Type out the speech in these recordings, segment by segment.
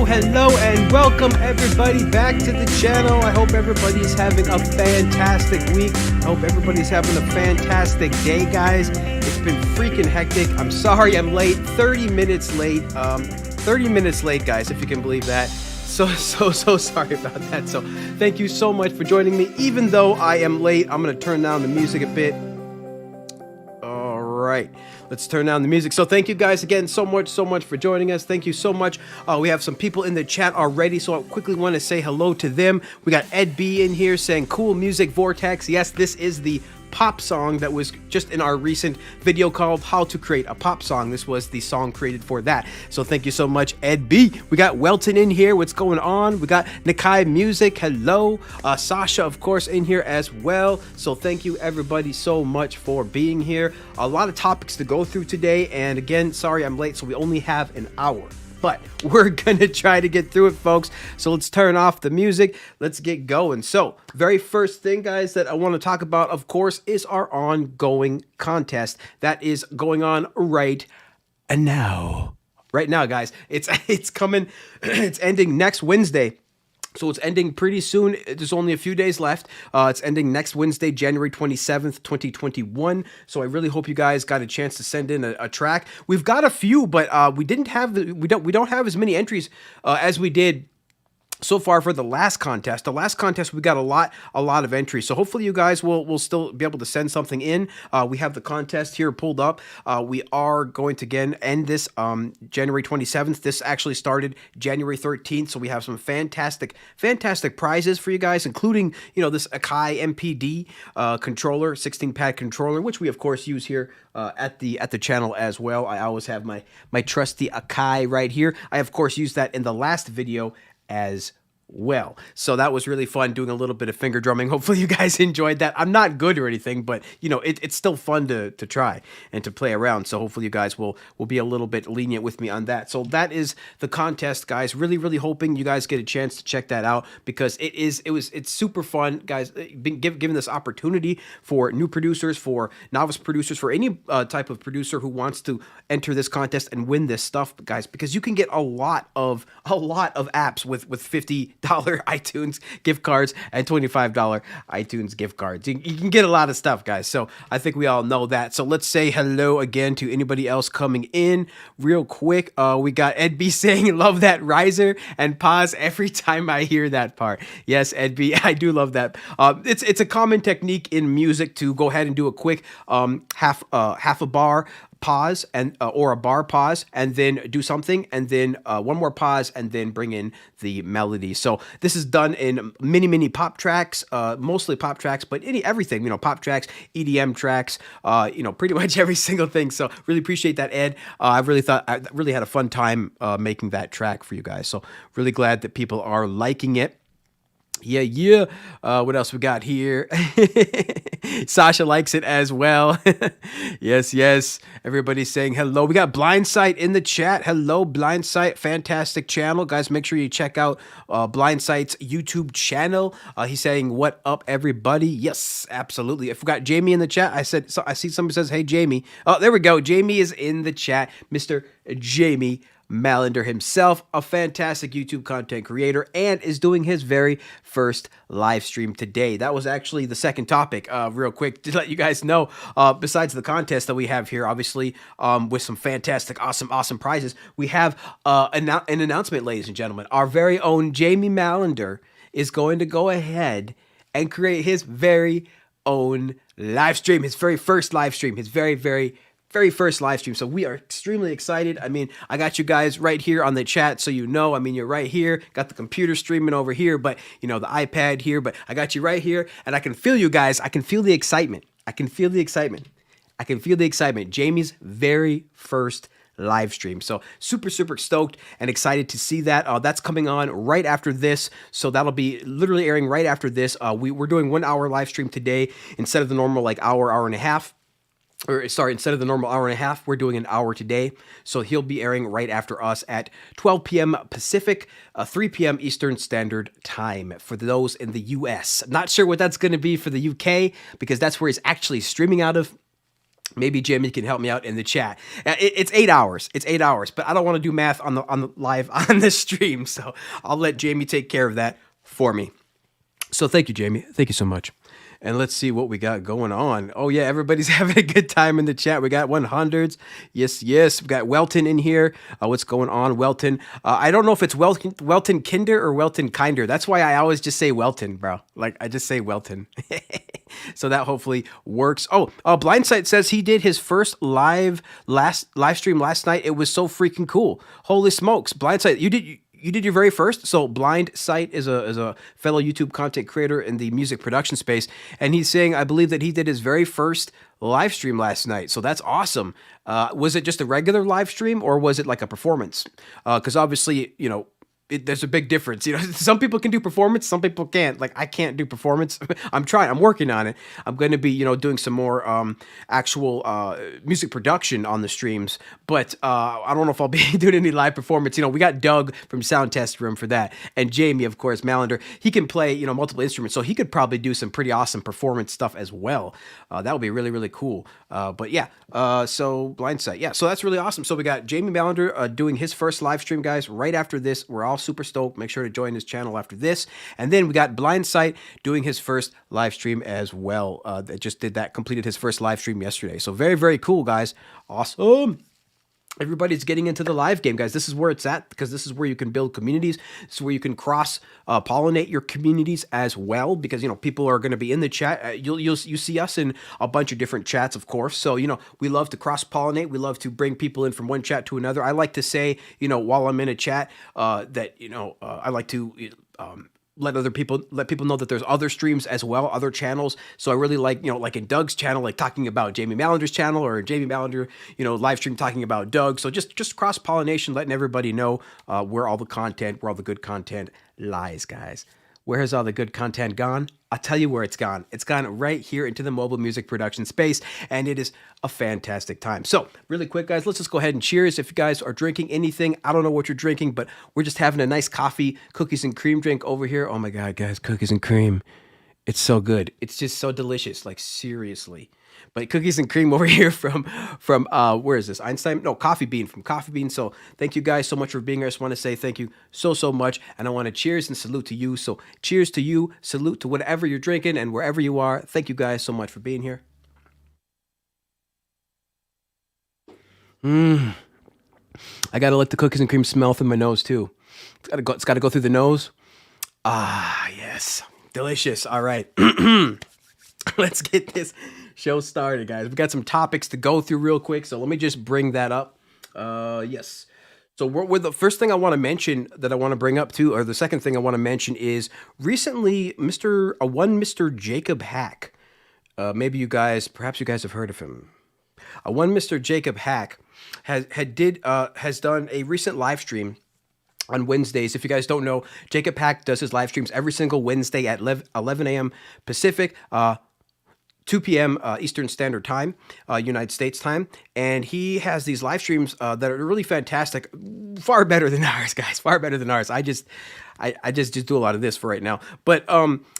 Hello, and welcome everybody back to the channel. I hope everybody's having a fantastic week. I hope everybody's having a fantastic day, guys. It's been freaking hectic. I'm sorry I'm late, 30 minutes late. 30 minutes late, guys, if you can believe that. So sorry about that. So thank you so much for joining me. Even though I am late, I'm going to turn down the music a bit. All right. Let's turn down the music. So thank you guys again so much for joining us. Thank you so much. We have some people in the chat already, so I quickly want to say hello to them. We got Ed B in here saying cool music vortex. Yes, this is the pop song that was just in our recent video called How to Create a Pop Song. This was the song created for that. So thank you so much, Ed B. We got Welton in here. What's going on? We got Nikai Music. Hello. Sasha, of course, in here as well. So thank you everybody so much for being here. A lot of topics to go through today. And again, sorry I'm late. So we only have an hour. But we're going to try to get through it, folks. So let's turn off the music. Let's get going. So very first thing, guys, that I want to talk about, of course, is our ongoing contest that is going on right now. Right now, guys. It's coming. It's ending next Wednesday. So it's ending pretty soon. There's only a few days left. It's ending next Wednesday, January 27th, 2021. So I really hope you guys got a chance to send in a track. We've got a few, but we don't have as many entries as we did so far for the last contest. The last contest, we got a lot of entries. So hopefully you guys will still be able to send something in. We have the contest here pulled up. We are going to again end this January 27th. This actually started January 13th. So we have some fantastic prizes for you guys, including, this Akai MPD controller, 16-pad controller, which we of course use here at the channel as well. I always have my trusty Akai right here. I of course used that in the last video as well. So that was really fun doing a little bit of finger drumming. Hopefully you guys enjoyed that. I'm not good or anything, but it's still fun to try and to play around. So hopefully you guys will be a little bit lenient with me on that. So that is the contest, guys. Really hoping you guys get a chance to check that out, because it's super fun, guys. Given this opportunity for new producers, for novice producers, for any type of producer who wants to enter this contest and win this stuff, guys, because you can get a lot of apps with $50 iTunes gift cards and $25 iTunes gift cards. You can get a lot of stuff, guys. So I think we all know that. So let's say hello again to anybody else coming in real quick. We got Ed B saying, love that riser, and pause every time I hear that part. Yes, Ed B, I do love that. It's a common technique in music to go ahead and do a quick half a bar pause and or a bar pause, and then do something, and then one more pause, and then bring in the melody. So this is done in many pop tracks, mostly pop tracks, but everything, pop tracks, EDM tracks, pretty much every single thing. So really appreciate that, Ed. I really had a fun time making that track for you guys. So really glad that people are liking it. Yeah, yeah. What else we got here? Sasha likes it as well. Yes, yes. Everybody's saying hello. We got Blindsight in the chat. Hello, Blindsight. Fantastic channel. Guys, make sure you check out Blindsight's YouTube channel. He's saying, what up, everybody? Yes, absolutely. I forgot Jamie in the chat. I see somebody says, hey, Jamie. Oh, there we go. Jamie is in the chat. Mr. Jamie Mallender himself, a fantastic YouTube content creator, and is doing his very first live stream today. That was actually the second topic, real quick, to let you guys know, besides the contest that we have here, obviously, with some fantastic, awesome prizes, we have an announcement, ladies and gentlemen. Our very own Jamie Mallender is going to go ahead and create his very own live stream, his very first live stream, his very first live stream. So we are extremely excited. I mean, I got you guys right here on the chat, so you know, I mean, you're right here, got the computer streaming over here, but you know, the iPad here, but I got you right here, and I can feel you guys. I can feel the excitement. I can feel the excitement. Jamie's very first live stream. So super stoked and excited to see that. That's coming on right after this. So that'll be literally airing right after this. We're doing 1 hour live stream today instead of the normal like hour and a half. Or sorry, instead of the normal hour and a half, we're doing an hour today. So he'll be airing right after us at 12 p.m. Pacific, 3 p.m. Eastern Standard Time for those in the U.S. Not sure what that's going to be for the U.K. because that's where he's actually streaming out of. Maybe Jamie can help me out in the chat. It's 8 hours. It's 8 hours, but I don't want to do math on the live on the stream, so I'll let Jamie take care of that for me. So thank you, Jamie. Thank you so much. And let's see what we got going on. Oh, yeah, everybody's having a good time in the chat. We got 100s. Yes. We got Welton in here. What's going on, Welton? I don't know if it's Welton Kinder or Welton Kinder. That's why I always just say Welton, bro. Like, I just say Welton. So that hopefully works. Oh, Blindsight says he did his first live stream last night. It was so freaking cool. Holy smokes. Blindsight, you did your very first. So Blindsight is a fellow YouTube content creator in the music production space, and he's saying, I believe that he did his very first live stream last night. So that's awesome. Was it just a regular live stream, or was it like a performance? Because obviously, you know, there's a big difference. You know, some people can do performance, some people can't. Like, I can't do performance. I'm working on it. I'm going to be, you know, doing some more actual music production on the streams, but I don't know if I'll be doing any live performance. You know, we got Doug from Sound Test Room for that, and Jamie, of course, Mallender. He can play, you know, multiple instruments, so he could probably do some pretty awesome performance stuff as well. That would be really cool. But yeah, so Blindsight, yeah, so that's really awesome. So we got Jamie Mallender doing his first live stream, guys, right after this. We're all super stoked. Make sure to join his channel after this. And then we got Blindsight doing his first live stream as well. That just completed his first live stream yesterday. So very cool, guys. Awesome. Everybody's getting into the live game, guys. This is where it's at, because this is where you can build communities. This is where you can cross pollinate your communities as well, because, you know, people are going to be in the chat. You see us in a bunch of different chats, of course. So, you know, we love to cross pollinate. We love to bring people in from one chat to another. I like to say, you know, while I'm in a chat, that, you know, I like to let people know that there's other streams as well, other channels. So I really like, you know, like in Doug's channel, like talking about Jamie Mallender's channel, or Jamie Mallender, you know, live stream talking about Doug. So just cross pollination, letting everybody know where all the good content lies, guys. Where has all the good content gone? I'll tell you where it's gone. It's gone right here into the mobile music production space, and it is a fantastic time. So really quick, guys, let's just go ahead and cheers. If you guys are drinking anything, I don't know what you're drinking, but we're just having a nice coffee, cookies and cream drink over here. Oh my God, guys, cookies and cream. It's so good. It's just so delicious, like seriously. But cookies and cream over here from where is this? Einstein? No, Coffee Bean, from Coffee Bean. So thank you guys so much for being here. I just want to say thank you so much. And I want to cheers and salute to you. So cheers to you, salute to whatever you're drinking and wherever you are. Thank you guys so much for being here. I got to let the cookies and cream smell through my nose too. It's got to go through the nose. Ah, yes. Delicious. All right. Let's get this show started, guys. We got some topics to go through real quick, so let me just bring that up. Yes. So we're the first thing I want to mention that I want to bring up too, or the second thing I want to mention is recently Mr. Jacob Hack. Perhaps you guys have heard of him. Mr. Jacob Hack has done a recent live stream on Wednesdays. If you guys don't know, Jacob Pack does his live streams every single Wednesday at 11 a.m. Pacific, 2 p.m. Eastern Standard Time, United States time. And he has these live streams that are really fantastic, far better than ours, guys, far better than ours. I just do a lot of this for right now. But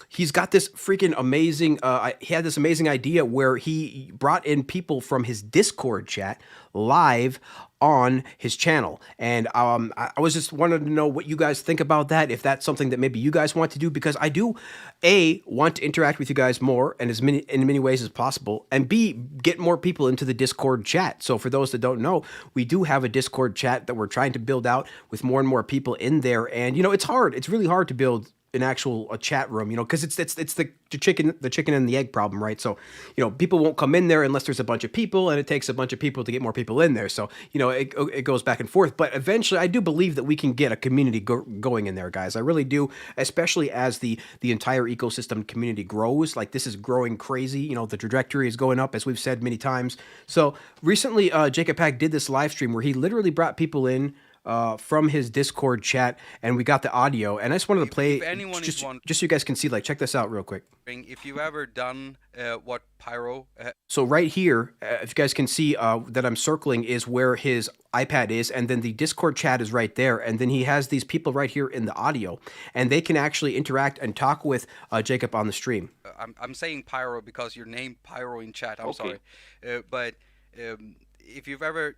he's got this freaking amazing, he had this amazing idea where he brought in people from his Discord chat live on his channel. And I was just wanted to know what you guys think about that, if that's something that maybe you guys want to do, because I do, A, want to interact with you guys more and in many ways as possible, and B, get more people into the Discord chat. So for those that don't know, we do have a Discord chat that we're trying to build out with more and more people in there. And, you know, it's hard. It's really hard to build an actual chat room, you know, because it's the chicken and the egg problem, right? So, you know, people won't come in there unless there's a bunch of people, and it takes a bunch of people to get more people in there. So, you know, it goes back and forth. But eventually, I do believe that we can get a community going in there, guys. I really do, especially as the entire ecosystem community grows. Like, this is growing crazy. You know, the trajectory is going up, as we've said many times. So recently, Jacob Pack did this live stream where he literally brought people in from his Discord chat, and we got the audio, and I just wanted to play just so you guys can see. Like, check this out real quick. If you've ever done what Pyro so right here, if you guys can see that I'm circling is where his iPad is, and then the Discord chat is right there, and then he has these people right here in the audio, and they can actually interact and talk with Jacob on the stream. I'm saying Pyro because you're named Pyro in chat. I'm sorry, but if you've ever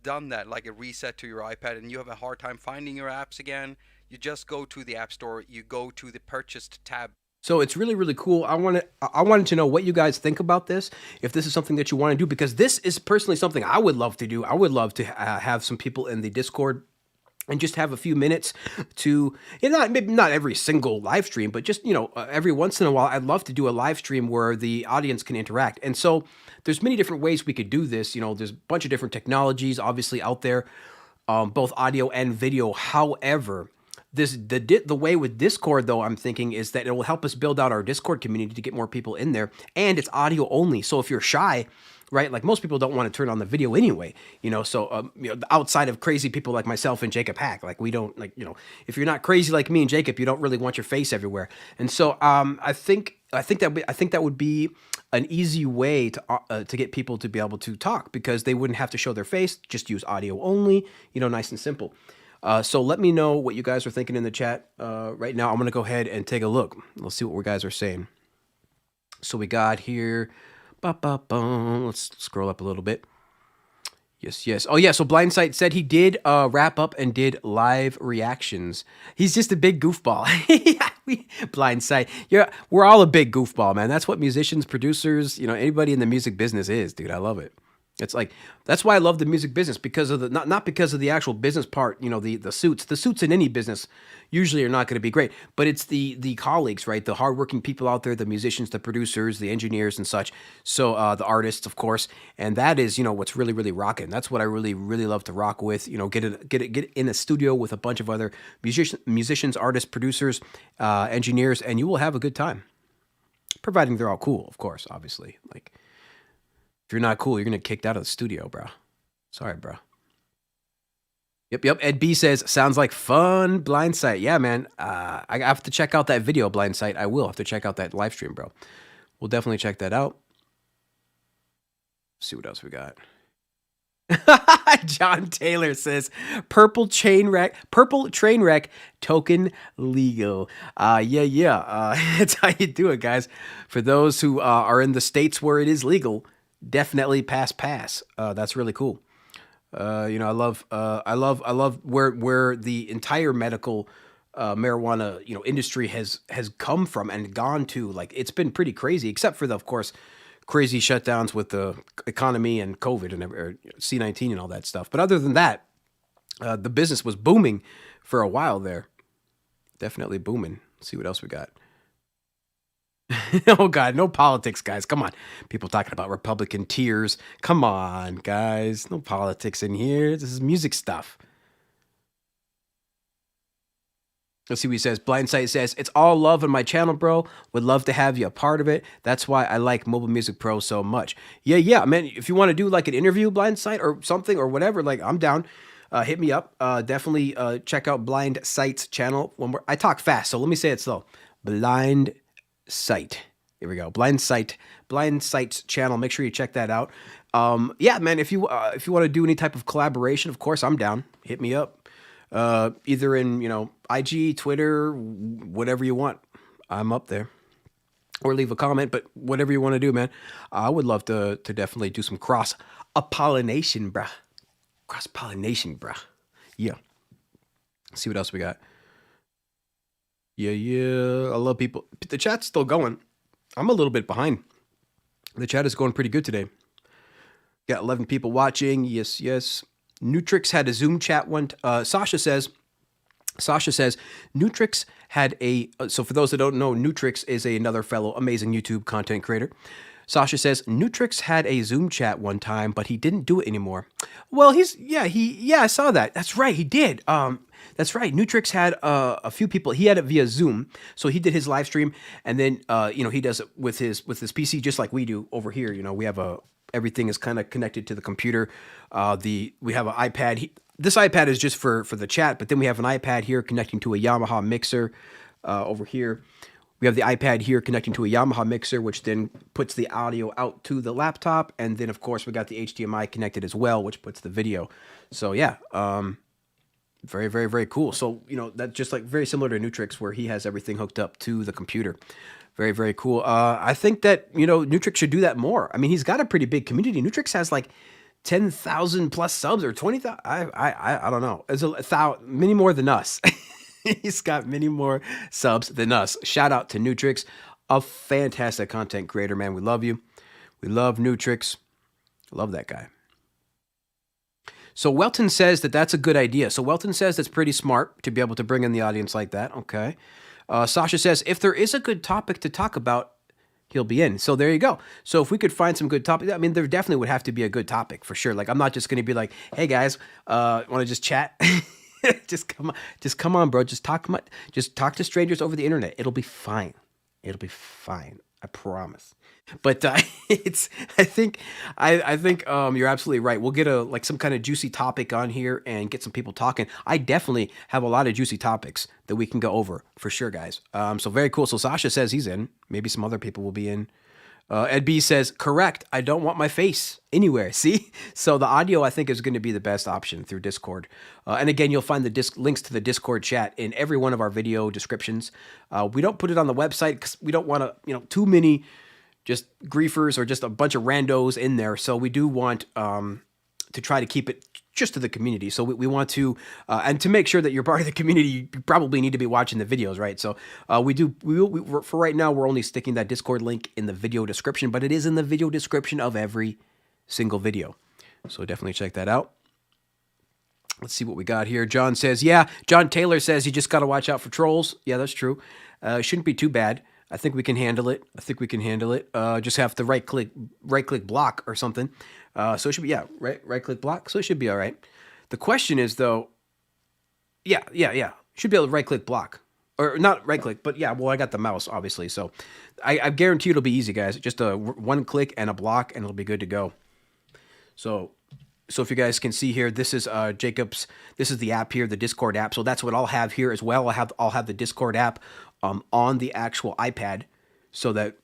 done that, like a reset to your iPad, and you have a hard time finding your apps again, you just go to the App Store, you go to the purchased tab. So it's really, really cool. I wanted to know what you guys think about this, if this is something that you want to do, because this is personally something I would love to do. I would love to have some people in the Discord and just have a few minutes to, maybe not every single live stream, but just, every once in a while, I'd love to do a live stream where the audience can interact. And so there's many different ways we could do this. There's a bunch of different technologies obviously out there, both audio and video. However, the way with Discord, though, I'm thinking is that it will help us build out our Discord community to get more people in there, and it's audio only. So if you're shy, right, like most people don't want to turn on the video anyway, so outside of crazy people like myself and Jacob Hack, like we don't if you're not crazy like me and Jacob, you don't really want your face everywhere. And so I think that would be an easy way to get people to be able to talk, because they wouldn't have to show their face, just use audio only, nice and simple. So let me know what you guys are thinking in the chat. Right now, I'm going to go ahead and take a look. Let's see what you guys are saying. So we got here. Let's scroll up a little bit. Yes. Oh, yeah. So Blindsight said he did wrap up and did live reactions. He's just a big goofball. Blindsight. Yeah, we're all a big goofball, man. That's what musicians, producers, anybody in the music business is, dude. I love it. It's like, that's why I love the music business, because of the not because of the actual business part, the suits. The suits in any business usually are not going to be great, but it's the colleagues, right? The hardworking people out there, the musicians, the producers, the engineers and such. So the artists, of course, and that is, what's really, really rocking. That's what I really, really love to rock with. Get in a studio with a bunch of other musicians, artists, producers, engineers, and you will have a good time, providing they're all cool, of course, obviously. Like, if you're not cool, you're going to get kicked out of the studio, bro. Sorry, bro. Yep. Ed B says, sounds like fun. Blindsight. Yeah, man. I have to check out that video, Blindsight. I will have to check out that live stream, bro. We'll definitely check that out. Let's see what else we got. John Taylor says, purple train wreck token legal. That's how you do it, guys. For those who are in the states where it is legal, definitely pass. That's really cool. I love where the entire medical marijuana industry has come from and gone to. Like, it's been pretty crazy, except for the, of course, crazy shutdowns with the economy and COVID and C-19 and all that stuff. But other than that, the business was booming for a while there. Definitely booming. Let's see what else we got. Oh, God, no politics, guys. Come on. People talking about Republican tears. Come on, guys. No politics in here. This is music stuff. Let's see what he says. Blindsight says, it's all love on my channel, bro. Would love to have you a part of it. That's why I like Mobile Music Pro so much. Yeah, man. If you want to do like an interview, Blindsight, or something or whatever, like, I'm down. hit me up. Definitely check out Blind Sight's channel. I talk fast, so let me say it slow. Blind Sight. Here we go. Blind Sight's channel. Make sure you check that out. Yeah, man. If you want to do any type of collaboration, of course I'm down. Hit me up. Either in IG, Twitter, whatever you want. I'm up there. Or leave a comment, but whatever you want to do, man. I would love to definitely do some cross-pollination, bruh. Cross-pollination, bruh. Yeah. Let's see what else we got. Yeah. I love people. The chat's still going. I'm a little bit behind. The chat is going pretty good today. Got 11 people watching. Yes. Nutrix had a Zoom chat one. Sasha says, Nutrix had so for those that don't know, Nutrix is another fellow amazing YouTube content creator. Sasha says, Nutrix had a Zoom chat one time, but he didn't do it anymore. Well, I saw that. That's right, he did. That's right. Nutrix had a few people. He had it via Zoom, so he did his live stream, and then he does it with his PC just like we do over here. We have everything is kind of connected to the computer. We have an iPad. This iPad is just for the chat, but then we have an iPad here connecting to a Yamaha mixer over here. We have the iPad here connecting to a Yamaha mixer, which then puts the audio out to the laptop. And then, of course, we got the HDMI connected as well, which puts the video. So, yeah, very, very, very cool. So, that's just like very similar to Nutrix, where he has everything hooked up to the computer. Very, very cool. I think that, Nutrix should do that more. I mean, he's got a pretty big community. Nutrix has like 10,000 plus subs or 20,000. I don't know. It's many more than us. He's got many more subs than us. Shout out to Nutrix, a fantastic content creator, man. We love you. We love Nutrix. Love that guy. So Welton says that's a good idea. So Welton says that's pretty smart to be able to bring in the audience like that. Okay. Sasha says, if there is a good topic to talk about, he'll be in. So there you go. So if we could find some good topics, I mean, there definitely would have to be a good topic for sure. Like, I'm not just going to be like, hey guys, want to just chat? Just come on, bro. Just talk to strangers over the internet. It'll be fine. It'll be fine. I promise. But I think you're absolutely right. We'll get some kind of juicy topic on here and get some people talking. I definitely have a lot of juicy topics that we can go over for sure, guys. So very cool. So Sasha says he's in. Maybe some other people will be in. Ed B says, correct. I don't want my face anywhere. See? So the audio, I think, is going to be the best option through Discord. And again, you'll find the links to the Discord chat in every one of our video descriptions. We don't put it on the website because we don't want to, too many just griefers or just a bunch of randos in there. So we do want to try to keep it just to the community. So we want to, and to make sure that you're part of the community, you probably need to be watching the videos, right? So for right now, we're only sticking that Discord link in the video description, but it is in the video description of every single video. So definitely check that out. Let's see what we got here. John says, yeah, John Taylor says you just got to watch out for trolls. Yeah, that's true. It shouldn't be too bad. I think we can handle it. Just have to right click block or something. So it should be, right click block. So it should be all right. The question is though, yeah. Should be able to right click block or not right click, but yeah, well, I got the mouse obviously. So I guarantee it'll be easy, guys. Just a one click and a block and it'll be good to go. So if you guys can see here, this is Jacob's, this is the app here, the Discord app. So that's what I'll have here as well. I'll have the Discord app on the actual iPad so that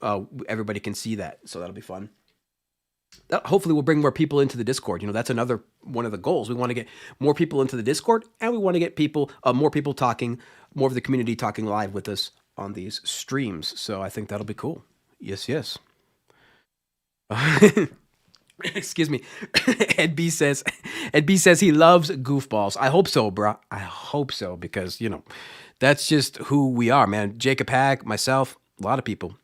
everybody can see that. So that'll be fun. That hopefully will bring more people into the Discord. That's another one of the goals. We want to get more people into the Discord, and we want to get more people talking, more of the community talking live with us on these streams. So I think that'll be cool. Yes. Excuse me. Ed B says he loves goofballs. I hope so, bro. I hope so, because that's just who we are, man. Jacob Hack, myself, a lot of people.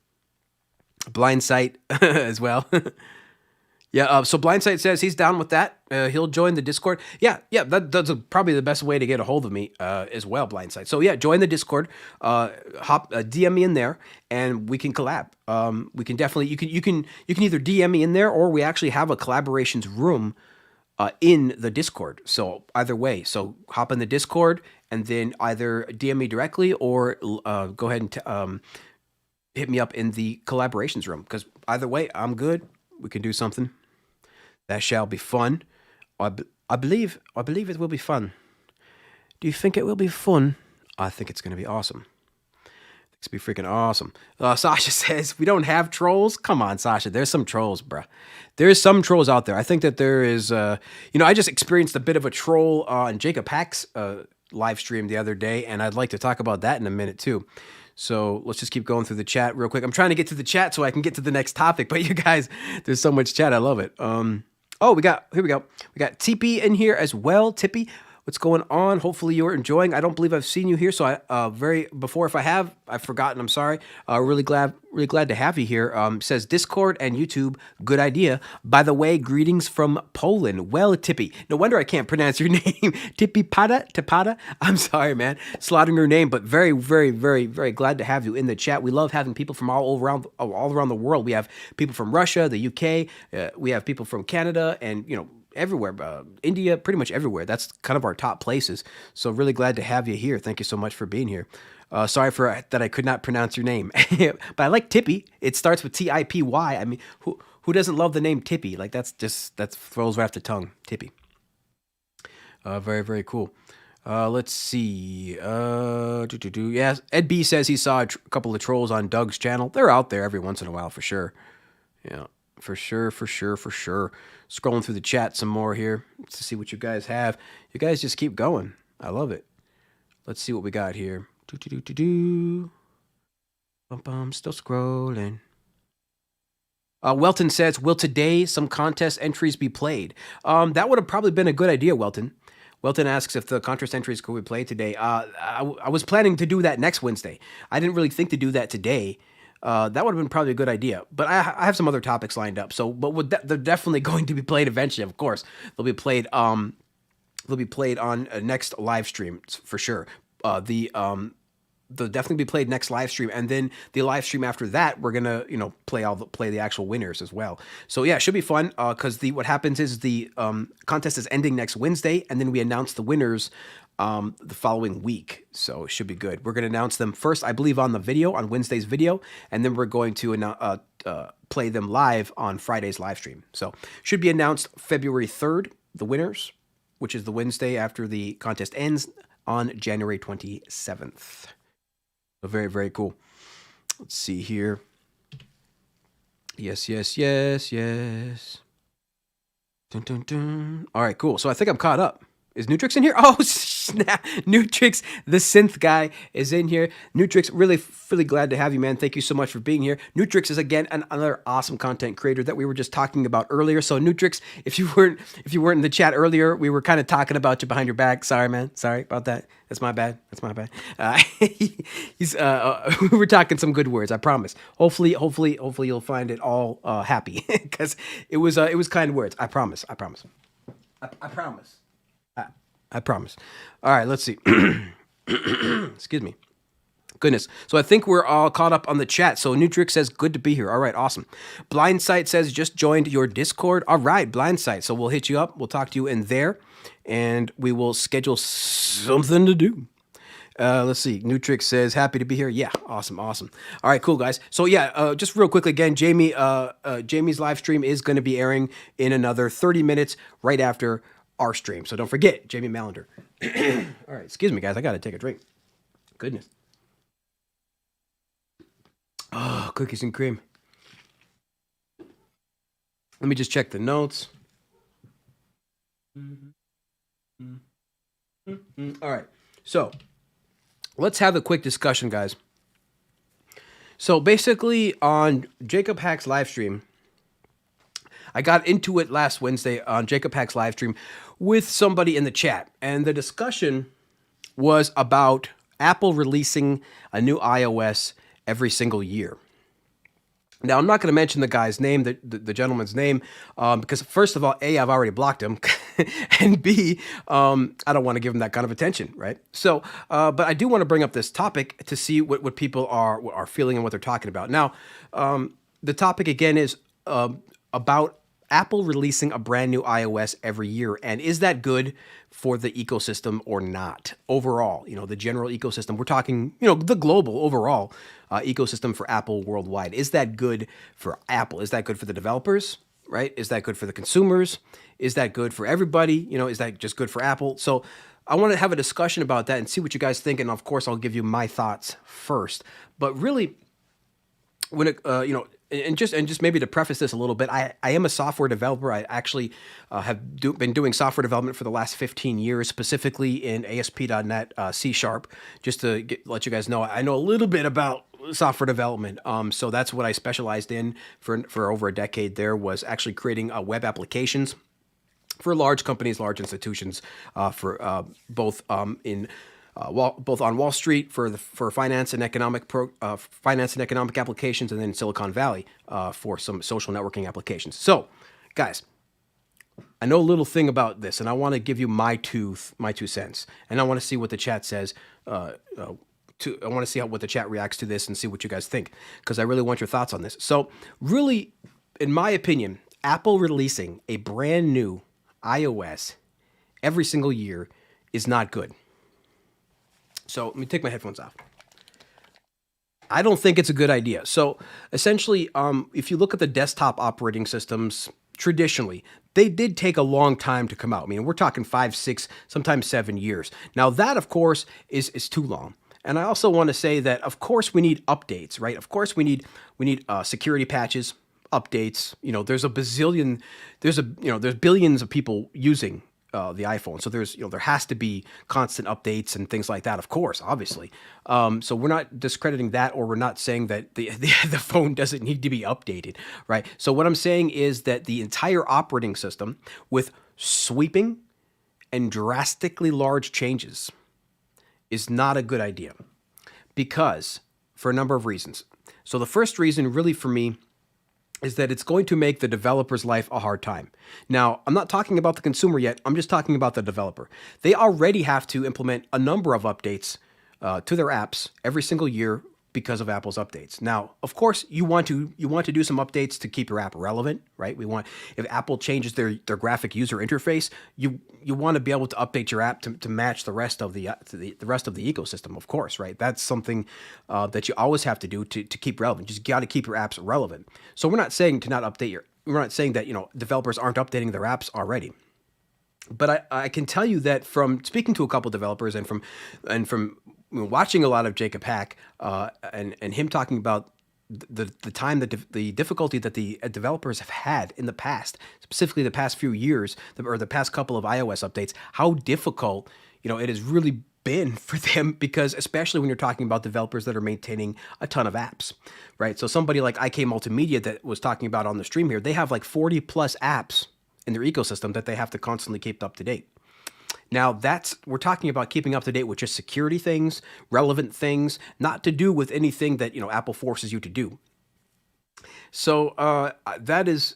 Blindsight as well. Yeah, so Blindsight says he's down with that. He'll join the Discord. Yeah, that's probably the best way to get a hold of me as well, Blindsight. So yeah, join the Discord. DM me in there, and we can collab. We can definitely. You can either DM me in there, or we actually have a collaborations room in the Discord. So either way, so hop in the Discord and then either DM me directly or go ahead and hit me up in the collaborations room. Because either way, I'm good. We can do something. That shall be fun. I believe it will be fun. Do you think it will be fun? I think it's going to be awesome. It's going to be freaking awesome. Sasha says, we don't have trolls? Come on, Sasha. There's some trolls, bruh. There's some trolls out there. I think that there is, I just experienced a bit of a troll on Jacob Hack's live stream the other day, and I'd like to talk about that in a minute, too. So let's just keep going through the chat real quick. I'm trying to get to the chat so I can get to the next topic, but you guys, there's so much chat. I love it. Here we go. We got Tippy in here as well. Tippy, what's going on? Hopefully you're enjoying. I don't believe I've seen you here, so if I have, I've forgotten. I'm sorry. Really glad to have you here. Says Discord and YouTube, good idea. By the way, greetings from Poland. Well, Tippy, no wonder I can't pronounce your name. Tippy Tapada. I'm sorry, man, slaughtering your name, but very, very, very, very glad to have you in the chat. We love having people from all around the world. We have people from Russia, the UK. We have people from Canada, and everywhere, India, pretty much everywhere. That's kind of our top places. So really glad to have you here. Thank you so much for being here. Sorry that I could not pronounce your name, but I like Tippy. It starts with T-I-P-Y. I mean, who doesn't love the name Tippy? Like that rolls right off the tongue, Tippy. Very, very cool. Let's see. Yes, Ed B says he saw a couple of trolls on Doug's channel. They're out there every once in a while for sure. Yeah. For sure. Scrolling through the chat some more here to see what you guys have. You guys just keep going. I love it. Let's see what we got here. Still scrolling. Welton says, will today some contest entries be played? That would have probably been a good idea, Welton. Welton asks if the contest entries could be played today. I was planning to do that next Wednesday. I didn't really think to do that today. That would have been probably a good idea, but I have some other topics lined up. So, but they're definitely going to be played eventually. Of course, they'll be played. They'll be played on next live stream for sure. They'll definitely be played next live stream, and then the live stream after that, we're gonna play the actual winners as well. So yeah, it should be fun. Because what happens is the contest is ending next Wednesday, and then we announce the winners the following week. So it should be good. We're going to announce them first, I believe, on Wednesday's video, and then we're going to play them live on Friday's live stream. So should be announced February 3rd, the winners, which is the Wednesday after the contest ends on January 27th. So very, very cool. Let's see here. Yes. Dun, dun, dun. All right, cool. So I think I'm caught up. Is Nutrix in here? Oh, snap. Nutrix, the synth guy, is in here. Nutrix, really glad to have you, man. Thank you so much for being here. Nutrix is, again, another awesome content creator that we were just talking about earlier. So, Nutrix, if you weren't in the chat earlier, we were kind of talking about you behind your back. Sorry, man. Sorry about that. That's my bad. We were talking some good words, I promise. Hopefully you'll find it all happy, because it was kind words. I promise. I promise. I promise. All right, let's see. Excuse me. Goodness. So I think we're all caught up on the chat. So Nutrix says, good to be here. All right, awesome. Blindsight says, just joined your Discord. All right, Blindsight. So we'll hit you up. We'll talk to you in there, and we will schedule something to do. Let's see. Nutrix says, happy to be here. Yeah, awesome. All right, cool, guys. So yeah, just real quickly again, Jamie's live stream is going to be airing in another 30 minutes right after our stream. So don't forget, Jamie Mallender. All right, excuse me, guys. I got to take a drink. Goodness. Oh, cookies and cream. Let me just check the notes. All right. So let's have a quick discussion, guys. So basically on Jacob Hack's live stream, I got into it last Wednesday on Jacob Hack's live stream with somebody in the chat, and the discussion was about Apple releasing a new iOS every single year. Now, I'm not going to mention the guy's name, the gentleman's name, because first of all, A, I've already blocked him, and B, I don't want to give him that kind of attention, right? So, but I do want to bring up this topic to see what people are feeling and what they're talking about. Now, the topic again is about Apple releasing a brand new iOS every year, and is that good for the ecosystem or not? Overall, the general ecosystem, we're talking, the global overall ecosystem for Apple worldwide. Is that good for Apple? Is that good for the developers, right? Is that good for the consumers? Is that good for everybody? Is that just good for Apple? So I want to have a discussion about that and see what you guys think. And of course, I'll give you my thoughts first. But really, when it, and just maybe to preface this a little bit, I am a software developer. I actually been doing software development for the last 15 years, specifically in ASP.NET C#. Just to let you guys know, I know a little bit about software development. So that's what I specialized in for over a decade. There was actually creating web applications for large companies, large institutions, for both both on Wall Street for finance and economic applications, and then in Silicon Valley for some social networking applications. So, guys, I know a little thing about this, and I want to give you my 2 cents, and I want to see what the chat says. I want to see what the chat reacts to this and see what you guys think, because I really want your thoughts on this. So, really, in my opinion, Apple releasing a brand new iOS every single year is not good. So let me take my headphones off. I don't think it's a good idea. So essentially, if you look at the desktop operating systems, traditionally, they did take a long time to come out. I mean, we're talking 5, 6, sometimes 7 years. Now that, of course, is too long. And I also want to say that, of course, we need updates, right? Of course, we need security patches, updates. There's billions of people using the iPhone. So there has to be constant updates and things like that, of course, obviously. So we're not discrediting that, or we're not saying that the phone doesn't need to be updated, right? So what I'm saying is that the entire operating system with sweeping and drastically large changes is not a good idea, because for a number of reasons. So the first reason really for me is that it's going to make the developer's life a hard time. Now, I'm not talking about the consumer yet. I'm just talking about the developer. They already have to implement a number of updates to their apps every single year because of Apple's updates. Now, of course, you want to do some updates to keep your app relevant, right? If Apple changes their graphic user interface, you want to be able to update your app to match the rest of the rest of the ecosystem, of course, right? That's something that you always have to do to keep relevant. You just got to keep your apps relevant. So we're not saying to not update we're not saying that developers aren't updating their apps already. But I can tell you that from speaking to a couple of developers and from watching a lot of Jacob Hack and him talking about the time that the difficulty that the developers have had in the past, specifically the past few years or the past couple of iOS updates, how difficult it has really been for them, because especially when you're talking about developers that are maintaining a ton of apps, right? So somebody like IK Multimedia that was talking about on the stream here, they have like 40 plus apps in their ecosystem that they have to constantly keep up to date. Now we're talking about keeping up to date with just security things, relevant things, not to do with anything that Apple forces you to do. So that is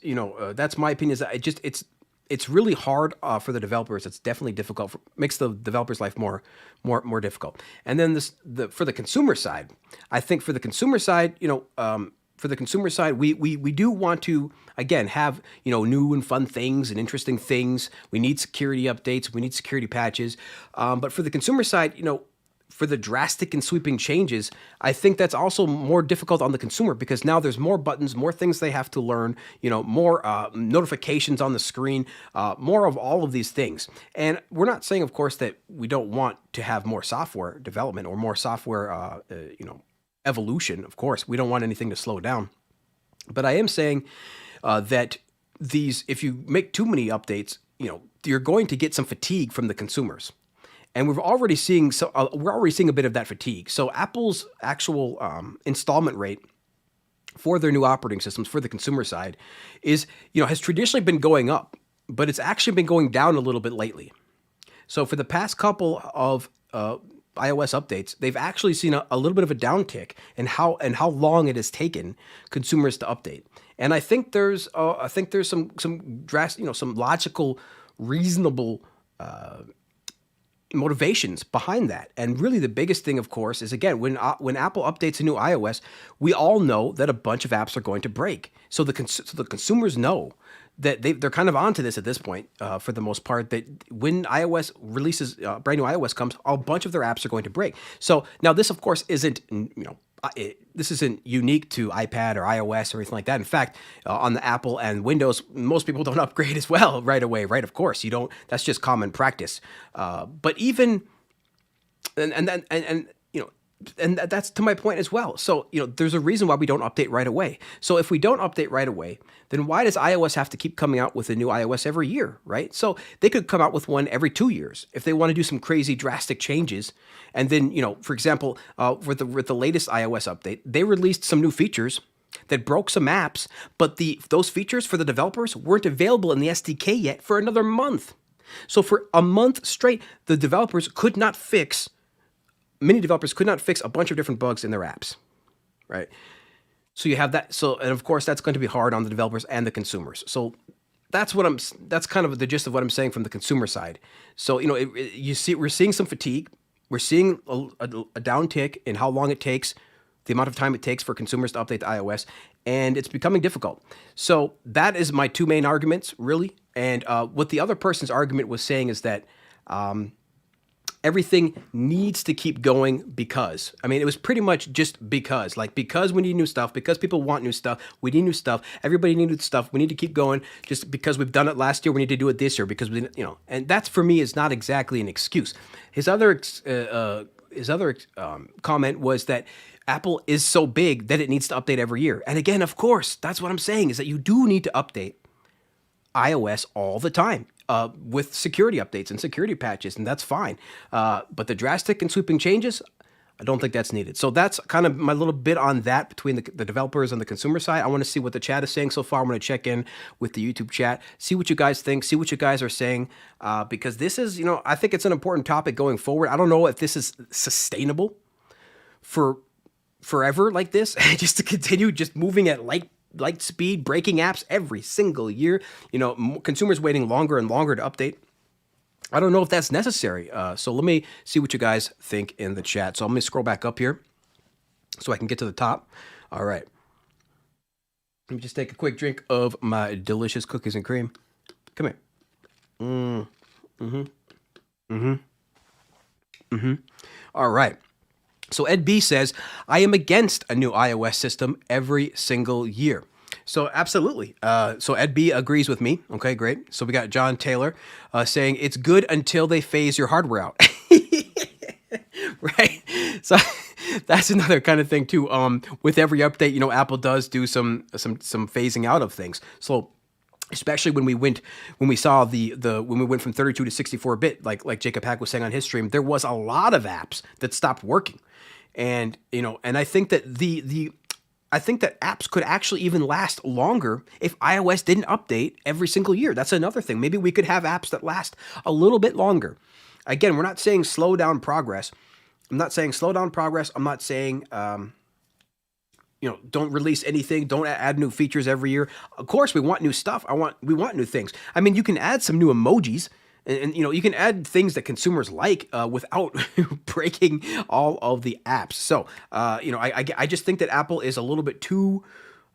that's my opinion. Is that it's really hard for the developers. It's definitely difficult. Makes the developer's life more difficult. And then for the consumer side, I think for the consumer side, we do want to, again, have, new and fun things and interesting things. We need security updates. We need security patches. But for the consumer side, for the drastic and sweeping changes, I think that's also more difficult on the consumer, because now there's more buttons, more things they have to learn, more notifications on the screen, more of all of these things. And we're not saying, of course, that we don't want to have more software development or more software, evolution. Of course, we don't want anything to slow down. But I am saying that if you make too many updates, you're going to get some fatigue from the consumers. And we're already seeing a bit of that fatigue. So Apple's actual installment rate for their new operating systems for the consumer side has traditionally been going up, but it's actually been going down a little bit lately. So for the past couple of iOS updates, they've actually seen a little bit of a downtick in how long it has taken consumers to update. And I think there's some drastic, some logical, reasonable motivations behind that. And really the biggest thing, of course, is, again, when Apple updates a new iOS, we all know that a bunch of apps are going to break. So the consumers know they're kind of onto this at this point, for the most part, that when iOS releases, brand new iOS comes, a bunch of their apps are going to break. So now this, of course, isn't, this isn't unique to iPad or iOS or anything like that. In fact, on the Apple and Windows, most people don't upgrade as well right away, right? Of course, you don't. That's just common practice. But even, and that's to my point as well. So, there's a reason why we don't update right away. So if we don't update right away, then why does iOS have to keep coming out with a new iOS every year, right? So they could come out with one every 2 years if they want to do some crazy drastic changes. And then, for example, with the latest iOS update, they released some new features that broke some apps, but those features for the developers weren't available in the SDK yet for another month. So for a month straight, the developers could not fix many developers could not fix a bunch of different bugs in their apps, right? So you have that. So, and of course, that's going to be hard on the developers and the consumers. So that's kind of the gist of what I'm saying from the consumer side. So, we're seeing some fatigue. We're seeing a downtick in how long it takes, the amount of time it takes for consumers to update to iOS, and it's becoming difficult. So that is my two main arguments, really. And what the other person's argument was saying is that, everything needs to keep going because. It was pretty much just because. Because we need new stuff, because people want new stuff, we need new stuff, everybody needs new stuff, we need to keep going. Just because we've done it last year, we need to do it this year because and that's for me is not exactly an excuse. His other comment was that Apple is so big that it needs to update every year. And again, of course, that's what I'm saying is that you do need to update iOS all the time. With security updates and security patches, and that's fine. But the drastic and sweeping changes, I don't think that's needed. So that's kind of my little bit on that between the developers and the consumer side. I want to see what the chat is saying so far. I'm going to check in with the YouTube chat, see what you guys think, see what you guys are saying, because this is, I think it's an important topic going forward. I don't know if this is sustainable for forever like this, just to continue just moving at light speed, breaking apps every single year, consumers waiting longer and longer to update. I don't know if that's necessary. So let me see what you guys think in the chat. So let me scroll back up here so I can get to the top. All right. Let me just take a quick drink of my delicious cookies and cream. Come here. All right. So Ed B says, I am against a new iOS system every single year. So absolutely. So Ed B agrees with me. Okay, great. So we got John Taylor saying it's good until they phase your hardware out. Right. So that's another kind of thing too. With every update, Apple does do some phasing out of things. So especially when we went from 32 to 64-bit, like Jacob Hack was saying on his stream, there was a lot of apps that stopped working. And I think that I think that apps could actually even last longer if iOS didn't update every single year. That's another thing. Maybe we could have apps that last a little bit longer. Again, we're not saying slow down progress. I'm not saying don't release anything. Don't add new features every year. Of course, we want new stuff. We want new things. You can add some new emojis. And you can add things that consumers like without breaking all of the apps. So, I just think that Apple is a little bit too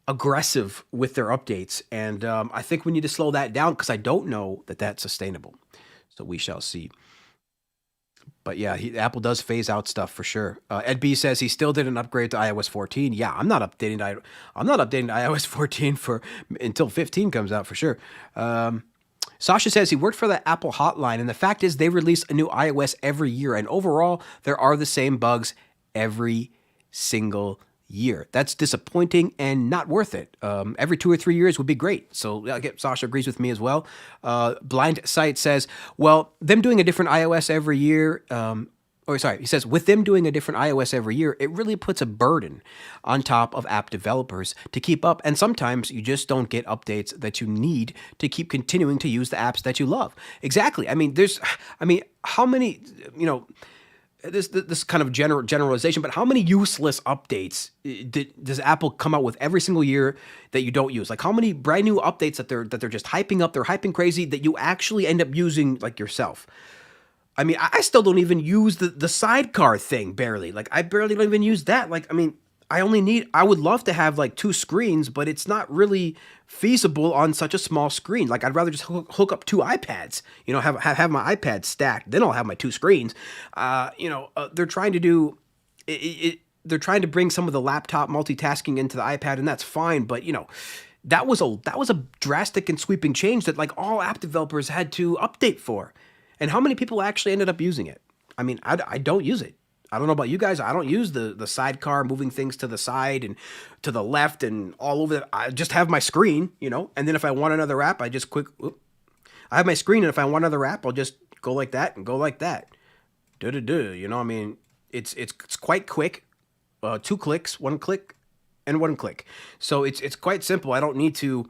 aggressive with their updates. And I think we need to slow that down because I don't know that that's sustainable. So we shall see. But yeah, Apple does phase out stuff for sure. Ed B says he still didn't upgrade to iOS 14. Yeah, I'm not updating to iOS 14 until 15 comes out for sure. Sasha says he worked for the Apple hotline, and the fact is they release a new iOS every year, and overall, there are the same bugs every single year. That's disappointing and not worth it. Every 2 or 3 years would be great. So Sasha agrees with me as well. Blind Sight says, well, them doing a different iOS every year, he says, with them doing a different iOS every year, it really puts a burden on top of app developers to keep up. And sometimes you just don't get updates that you need to keep continuing to use the apps that you love. Exactly. How many, this kind of generalization, but how many useless updates does Apple come out with every single year that you don't use? Like how many brand new updates that they're just hyping up, they're hyping crazy that you actually end up using like yourself? I still don't even use the sidecar thing barely. I barely don't even use that. I would love to have like two screens, but it's not really feasible on such a small screen. Like I'd rather just hook up two iPads, have my iPad stacked, then I'll have my two screens. They're trying to do they're trying to bring some of the laptop multitasking into the iPad, and that's fine, but that was a drastic and sweeping change that like all app developers had to update for. And how many people actually ended up using it? I mean, I don't use it. I don't know about you guys. I don't use the sidecar, moving things to the side and to the left and all over. I just have my screen, and then if I want another app, I just I have my screen, and if I want another app, I'll just go like that and go like that. I mean, it's quite quick. 2 clicks, 1 click, and 1 click. So it's quite simple. I don't need to,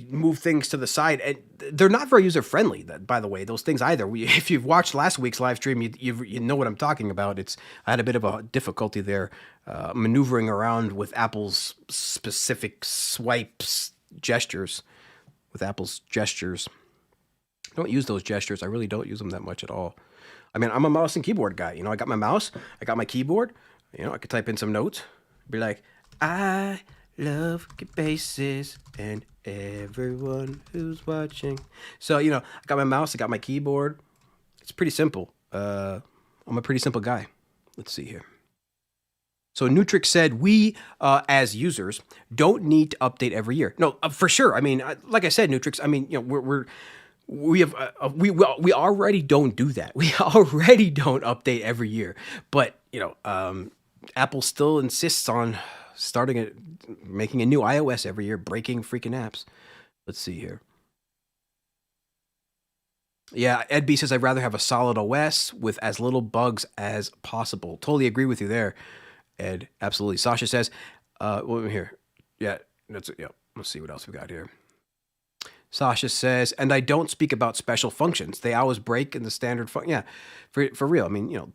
move things to the side. And they're not very user friendly. By the way, those things either. If you've watched last week's live stream, you know what I'm talking about. I had a bit of a difficulty there, maneuvering around with Apple's specific swipes gestures. With Apple's gestures, I don't use those gestures. I really don't use them that much at all. I mean, I'm a mouse and keyboard guy. I got my mouse, I got my keyboard. I could type in some notes, be like, I love bases and everyone who's watching. So, I got my mouse, I got my keyboard. It's pretty simple. I'm a pretty simple guy. Let's see here. So Nutrix said, we, as users, don't need to update every year. No, for sure. I mean, like I said, Nutrix, I mean, we already don't do that. We already don't update every year. But, Apple still insists on making a new iOS every year, breaking freaking apps. Let's see here. Yeah, Ed B says, I'd rather have a solid OS with as little bugs as possible. Totally agree with you there, Ed. Absolutely. Sasha says, here. Yeah, let's see what else we got here. Sasha says, and I don't speak about special functions. They always break in the standard function. Yeah, for real. I mean,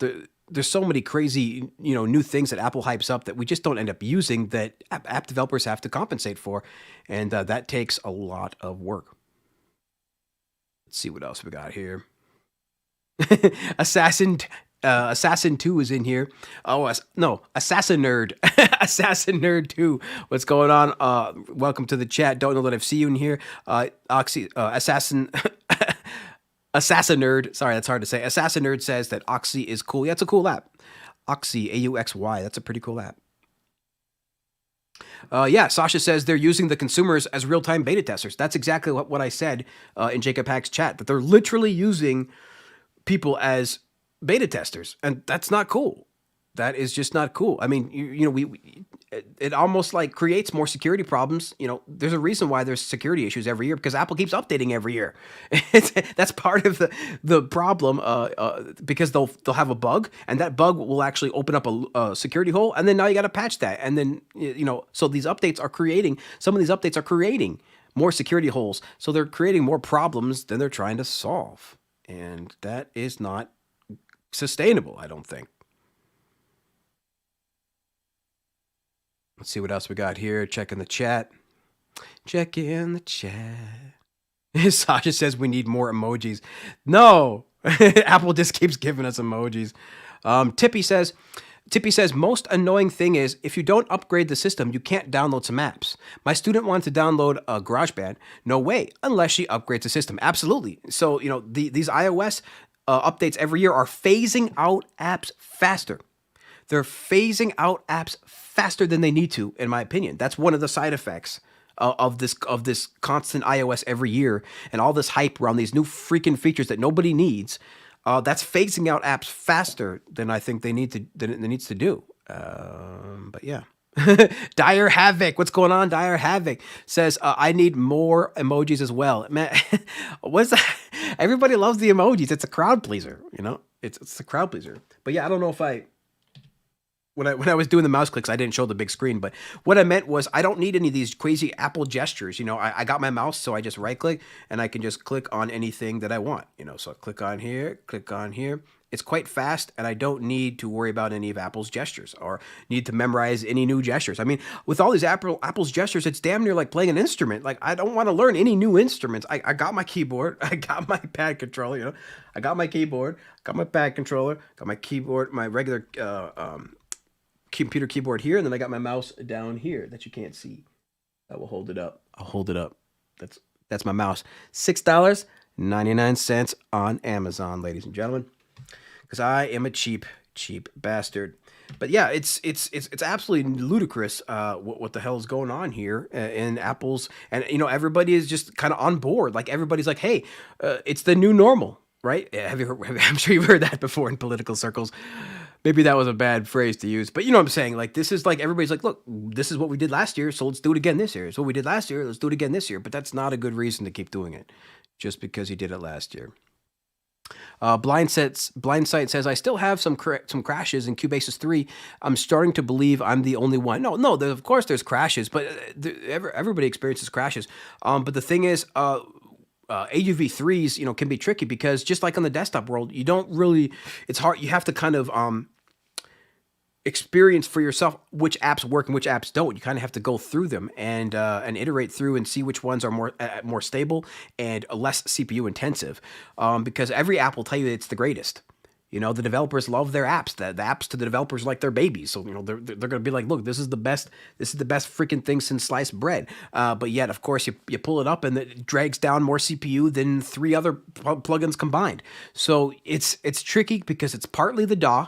there's so many crazy, new things that Apple hypes up that we just don't end up using that app developers have to compensate for. And that takes a lot of work. Let's see what else we got here. Assassin 2 is in here. Oh, no, Assassin Nerd. Assassin Nerd 2. What's going on? Welcome to the chat. Don't know that I've seen you in here. Assassin Nerd. Sorry, that's hard to say. Assassin Nerd says that Oxy is cool. Yeah, it's a cool app. Oxy, AUXY. That's a pretty cool app. Yeah, Sasha says they're using the consumers as real-time beta testers. That's exactly what I said in Jacob Hack's chat, that they're literally using people as beta testers, and that's not cool. That is just not cool. I mean, it almost like creates more security problems. There's a reason why there's security issues every year, because Apple keeps updating every year. That's part of the problem, because they'll have a bug, and that bug will actually open up a security hole, and then now you got to patch that, and then so these updates are creating more security holes. So they're creating more problems than they're trying to solve, and that is not sustainable, I don't think. Let's see what else we got here. Check in the chat. Sasha says we need more emojis. No, Apple just keeps giving us emojis. Tippy says, most annoying thing is if you don't upgrade the system, you can't download some apps. My student wanted to download a GarageBand. No way, unless she upgrades the system. Absolutely. So, these iOS updates every year are phasing out apps faster. They're phasing out apps faster than they need to, in my opinion. That's one of the side effects of this constant iOS every year and all this hype around these new freaking features that nobody needs. That's phasing out apps faster than I think than it needs to do. But yeah. Dire Havoc, what's going on? Dire Havoc says, I need more emojis as well. Man, what's that? Everybody loves the emojis. It's a crowd pleaser, it's a crowd pleaser. But yeah, I don't know if when I was doing the mouse clicks, I didn't show the big screen, but what I meant was I don't need any of these crazy Apple gestures. I got my mouse, so I just right click and I can just click on anything that I want, so click on here. It's quite fast, and I don't need to worry about any of Apple's gestures or need to memorize any new gestures. I mean, with all these Apple's gestures, it's damn near like playing an instrument. Like, I don't want to learn any new instruments. I got my keyboard, I got my pad controller, I got my keyboard, got my pad controller, got my keyboard, my regular computer keyboard here, and then I got my mouse down here that you can't see. I will hold it up. I'll hold it up. That's my mouse. $6.99 on Amazon, ladies and gentlemen, because I am a cheap bastard. But yeah, it's absolutely ludicrous what the hell is going on here in Apple's, and everybody is just kind of on board. Like everybody's like, hey, it's the new normal, right? I'm sure you've heard that before in political circles. Maybe that was a bad phrase to use, but you know what I'm saying? Like, this is like, everybody's like, look, this is what we did last year, so let's do it again this year. It's what we did last year, let's do it again this year. But that's not a good reason to keep doing it, just because you did it last year. Blindsight says, I still have some crashes in Cubasis 3. I'm starting to believe I'm the only one. No, of course there's crashes, but everybody experiences crashes. But the thing is, AUV3s, can be tricky because just like on the desktop world, you don't really, it's hard. You have to kind of experience for yourself which apps work and which apps don't. You kind of have to go through them and iterate through and see which ones are more stable and less CPU intensive. Because every app will tell you it's the greatest. The developers love their apps. The apps to the developers are like their babies. So they're going to be like, look, this is the best freaking thing since sliced bread. But yet, of course, you pull it up and it drags down more CPU than 3 other plugins combined. So it's tricky because it's partly the DAW.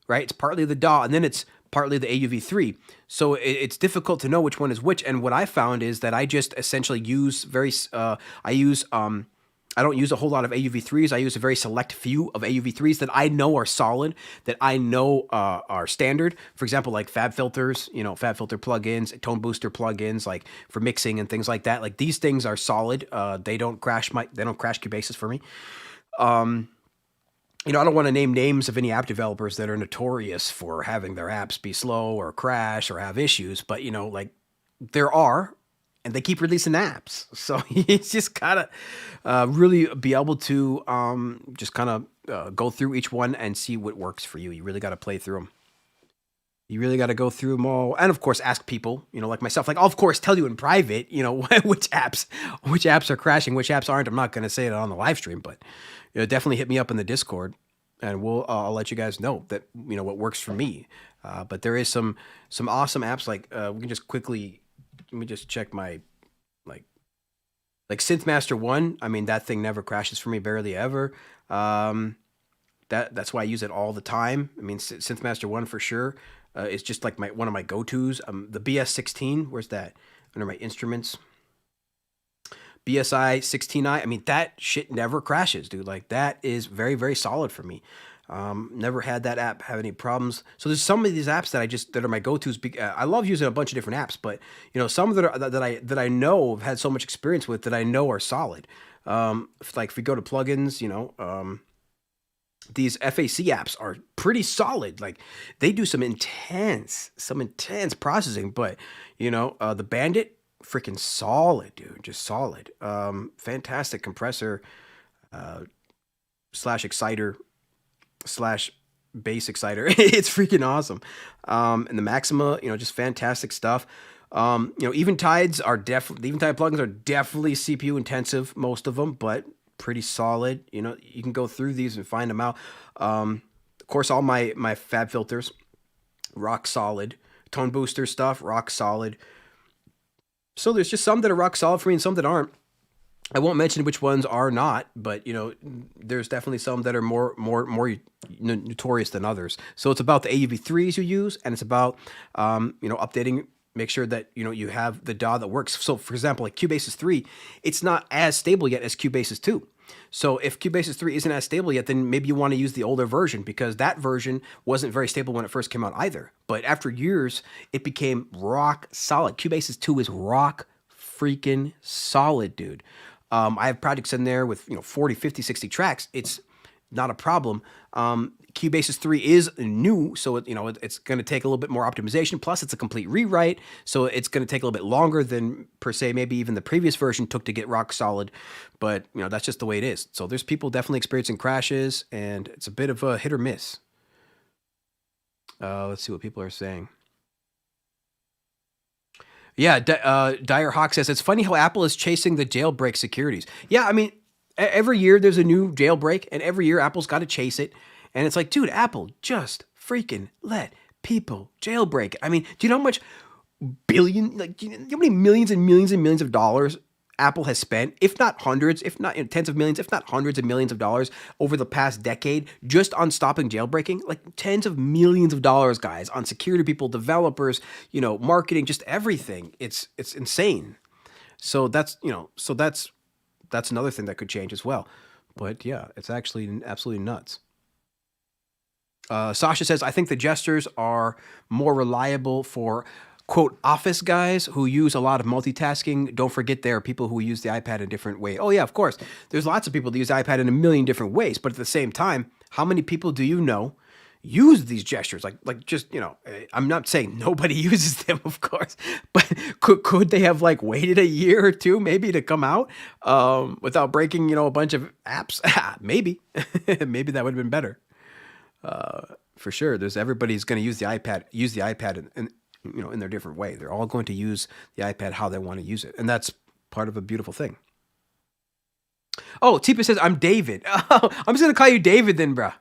Right, it's partly the DAW, and then it's partly the AUV3. So it's difficult to know which one is which. And what I found is that I just essentially use I don't use a whole lot of AUV3s. I use a very select few of AUV3s that I know are solid, that I know are standard. For example, like fab filters, fab filter plugins, tone booster plugins, like for mixing and things like that. Like these things are solid. They don't crash Cubasis for me. I don't want to name names of any app developers that are notorious for having their apps be slow or crash or have issues, but like there are, and they keep releasing apps. So it's just gotta really be able to just kind of go through each one and see what works for you. You really got to play through them. You really got to go through them all, and of course, ask people, like myself. Like, I'll of course tell you in private, which apps are crashing, which apps aren't. I'm not going to say it on the live stream, but definitely hit me up in the Discord, and I'll let you guys know that what works for me. But there is some awesome apps. Like we can just quickly, let me just check my like Synthmaster 1. I mean, that thing never crashes for me, barely ever. That's why I use it all the time. I mean, Synthmaster 1 for sure. It's just like one of my go-tos. The BS16, where's that? Under my instruments. BSI 16i. I mean, that shit never crashes, dude. Like, that is very, very solid for me. Never had that app have any problems. So there's some of these apps that are my go-tos. I love using a bunch of different apps, but some that I know have had so much experience with that I know are solid. If we go to plugins, these FAC apps are pretty solid. Like, they do some intense processing, but the Bandit, freaking solid, dude, just solid. Fantastic compressor / exciter / bass exciter. It's freaking awesome. And the Maxima, just fantastic stuff. Eventide plugins are definitely CPU intensive, most of them, but pretty solid. You can go through these and find them out. Of course, all my fab filters, rock solid. Tone booster stuff, rock solid. So there's just some that are rock solid for me and some that aren't. I won't mention which ones are not, but there's definitely some that are more notorious than others. So it's about the AUV3s you use, and it's about updating. Make sure that you have the DAW that works. So for example, like Cubasis 3, it's not as stable yet as Cubasis 2. So if Cubasis 3 isn't as stable yet, then maybe you want to use the older version, because that version wasn't very stable when it first came out either. But after years, it became rock solid. Cubasis 2 is rock freaking solid, dude. I have projects in there with 40, 50, 60 tracks. It's not a problem. Cubasis 3 is new, so it's going to take a little bit more optimization. Plus, it's a complete rewrite, so it's going to take a little bit longer than, per se, maybe even the previous version took to get rock solid. But that's just the way it is. So there's people definitely experiencing crashes, and it's a bit of a hit or miss. Let's see what people are saying. Yeah, Dire Hawk says, it's funny how Apple is chasing the jailbreak securities. Yeah, I mean, every year there's a new jailbreak, and every year Apple's got to chase it. And it's like, dude, Apple, just freaking let people jailbreak it. I mean, do you know how much do you know how many millions and millions and millions of dollars Apple has spent, if not hundreds, if not tens of millions, if not hundreds of millions of dollars over the past decade just on stopping jailbreaking? Like tens of millions of dollars, guys, on security people, developers, marketing, just everything. It's insane. So that's another thing that could change as well. But yeah, it's actually absolutely nuts. Sasha says, I think the gestures are more reliable for quote office guys who use a lot of multitasking. Don't forget there are people who use the iPad in different ways. Oh yeah, of course. There's lots of people that use the iPad in a million different ways, but at the same time, how many people do you know use these gestures? Like just, I'm not saying nobody uses them, of course, but could they have like waited a year or two maybe to come out without breaking, a bunch of apps? Maybe. Maybe that would have been better. For sure. Everybody's going to use the iPad in their different way. They're all going to use the iPad how they want to use it. And that's part of a beautiful thing. Oh, Tipa says, I'm David. Oh, I'm just going to call you David then, bruh.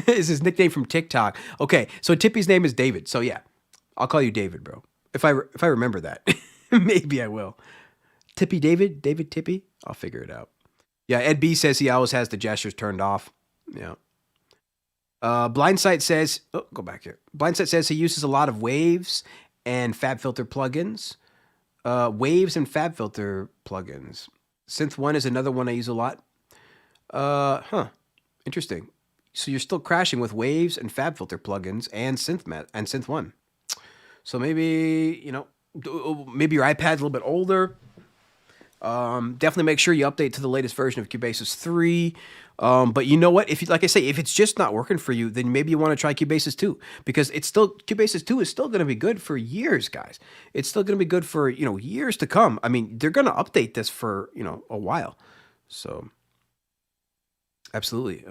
Is his nickname from TikTok. Okay, so Tippy's name is David. So yeah, I'll call you David, bro. If I remember that. Maybe I will. Tippy David? David Tippy? I'll figure it out. Yeah, Ed B says he always has the gestures turned off. Yeah. Blindsight says, go back here. Blindsight says he uses a lot of Waves and FabFilter plugins. Waves and FabFilter plugins. Synth 1 is another one I use a lot. Interesting. So you're still crashing with Waves and FabFilter plugins and Synth 1. So maybe, maybe your iPad's a little bit older. Definitely make sure you update to the latest version of Cubasis 3. But you know what? If it's just not working for you, then maybe you want to try Cubasis 2 because Cubasis 2 is still going to be good for years, guys. It's still going to be good for, years to come. I mean, they're going to update this for, a while. So absolutely.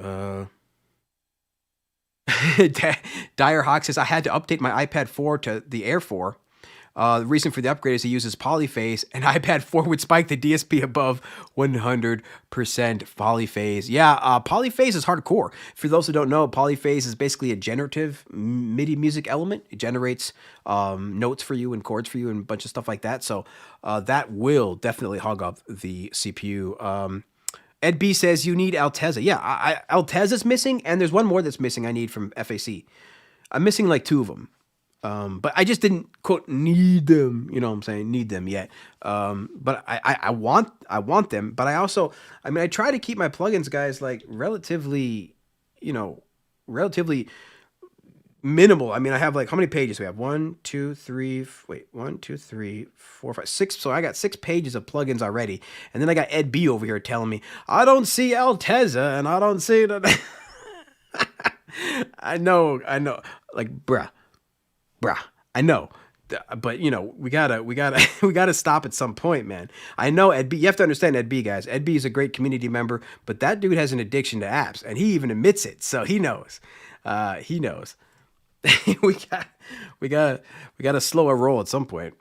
Dire Hawk says, I had to update my iPad 4 to the Air 4. The reason for the upgrade is he uses polyphase, and iPad 4 would spike the DSP above 100% polyphase. Yeah, polyphase is hardcore. For those who don't know, polyphase is basically a generative MIDI music element. It generates notes for you and chords for you and a bunch of stuff like that. So that will definitely hog up the CPU. Ed B says you need Altezza. Yeah, Altezza's missing, and there's one more that's missing I need from FAC. I'm missing like 2 of them. But I just didn't quote need them, you know what I'm saying? Need them yet. But I want them, but I try to keep my plugins, guys, like relatively minimal. I mean, I have like, how many pages we have? 1, 2, 3, 4, 5, 6. So I got 6 pages of plugins already. And then I got Ed B over here telling me, I don't see Altezza and I don't see the I know. Like, bruh. I know, but we gotta stop at some point, man. I know Ed B. You have to understand Ed B, guys. Ed B is a great community member, but that dude has an addiction to apps, and he even admits it. So he knows. He knows. we gotta slow a roll at some point.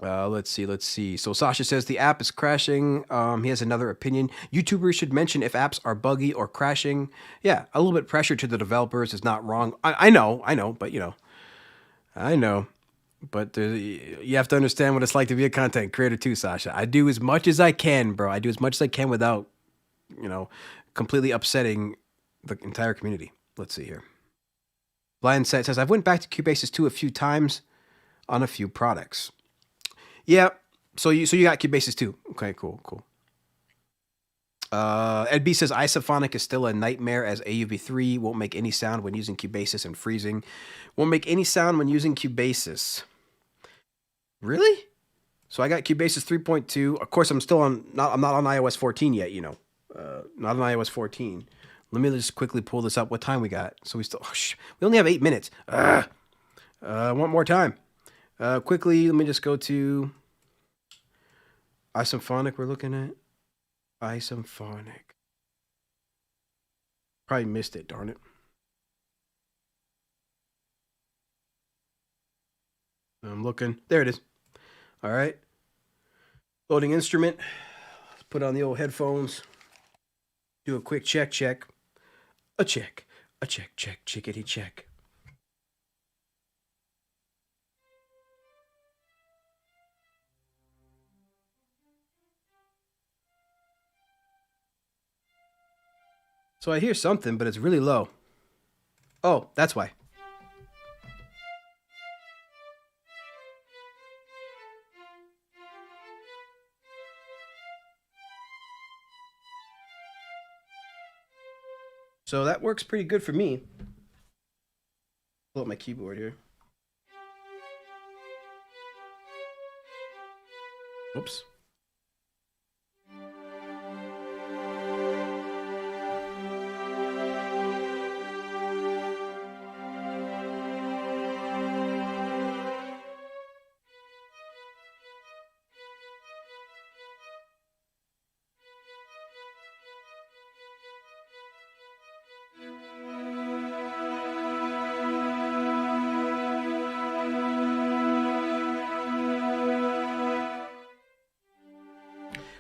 Let's see. So Sasha says the app is crashing. He has another opinion. YouTubers should mention if apps are buggy or crashing. Yeah, a little bit pressure to the developers is not wrong. I know, but I know. But you have to understand what it's like to be a content creator too, Sasha. I do as much as I can, bro. I do as much as I can without, completely upsetting the entire community. Let's see here. Blind Set says, I've went back to Cubasis 2 a few times on a few products. Yeah, so you got Cubasis 2. Okay, cool. Ed B says Isophonic is still a nightmare as AUV3 won't make any sound when using Cubasis and freezing. Won't make any sound when using Cubasis. Really? So I got Cubasis 3.2. Of course, I'm not on iOS 14 yet. Not on iOS 14. Let me just quickly pull this up. What time we got? So we only have 8 minutes. I want more time. Quickly, let me just go to Isophonic. We're looking at Isophonic. Probably missed it, darn it. I'm looking. There it is. All right. Loading instrument. Let's put on the old headphones. Do a quick check. A check. A check, chickadee check. So I hear something, but it's really low. Oh, that's why. So that works pretty good for me. Pull up my keyboard here. Oops.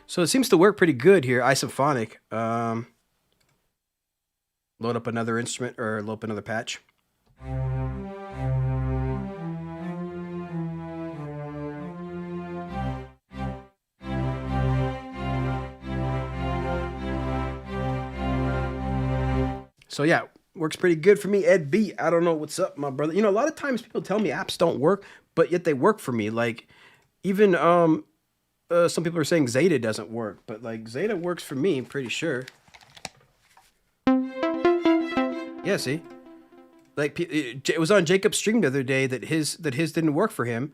So it seems to work pretty good here, isophonic. Load up another instrument or load up another patch. So yeah, works pretty good for me. Ed B, I don't know what's up, my brother. You know, a lot of times people tell me apps don't work, but yet they work for me. Like even some people are saying Zeta doesn't work, but like Zeta works for me, I'm pretty sure. Yeah, see, like it was on Jacob's stream the other day that his didn't work for him.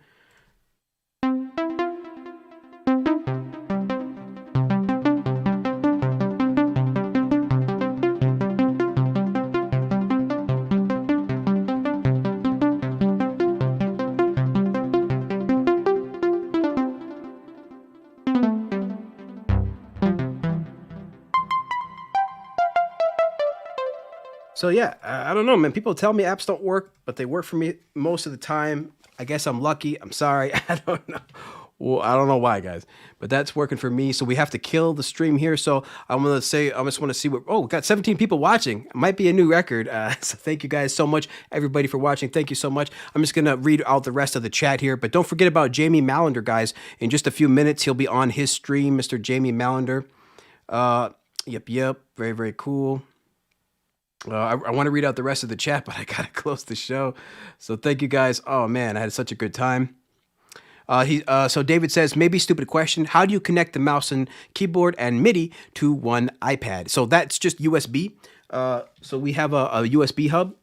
So yeah, I don't know, man. People tell me apps don't work, but they work for me most of the time. I guess I'm lucky. I'm sorry. I don't know. Well, I don't know why, guys, but that's working for me. So we have to kill the stream here. So I'm gonna say I just want to see what. Oh, we got 17 people watching. It might be a new record. So thank you guys so much, everybody, for watching. Thank you so much. I'm just gonna read out the rest of the chat here, but don't forget about Jamie Mallender, guys. In just a few minutes, he'll be on his stream, Mr. Jamie Mallender. Yep. Very, very cool. I want to read out the rest of the chat, but I gotta close the show. So thank you guys. Oh man, I had such a good time. So David says, maybe stupid question. How do you connect the mouse and keyboard and MIDI to one iPad? So that's just USB. So we have a USB hub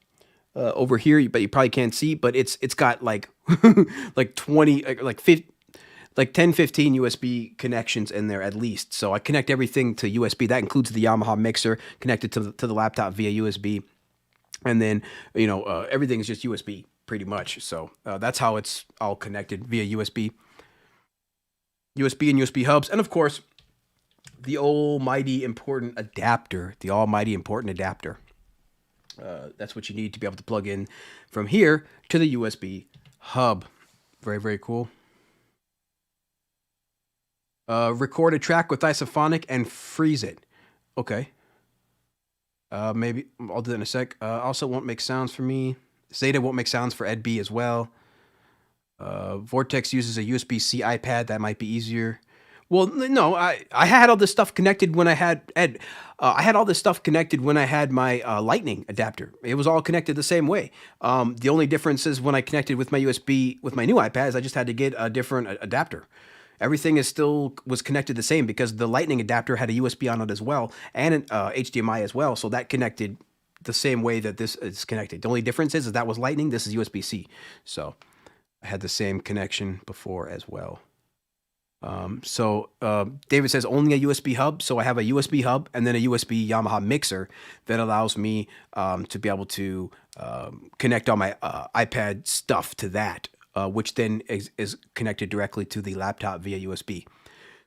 over here, but you probably can't see. But it's got like like 20, like 50. Like 10, 15 USB connections in there at least. So I connect everything to USB. That includes the Yamaha mixer connected to the laptop via USB. And then, you know, everything is just USB pretty much. So that's how it's all connected via USB. USB and USB hubs. And of course, the almighty important adapter. The almighty important adapter. That's what you need to be able to plug in from here to the USB hub. Very, very cool. Record a track with isophonic and freeze it. Okay. Maybe I'll do that in a sec. Also won't make sounds for me. Zeta won't make sounds for Ed B as well. Vortex uses a USB-C iPad. That might be easier. Well, no, I had all this stuff connected when I had Ed. I had all this stuff connected when I had my Lightning adapter. It was all connected the same way. The only difference is when I connected with my USB with my new iPads, I just had to get a different adapter. Everything was connected the same because the Lightning adapter had a USB on it as well and an HDMI as well. So that connected the same way that this is connected. The only difference is that was Lightning. This is USB-C. So I had the same connection before as well. David says only a USB hub. So I have a USB hub and then a USB Yamaha mixer that allows me to be able to connect all my iPad stuff to that. Which then is connected directly to the laptop via USB.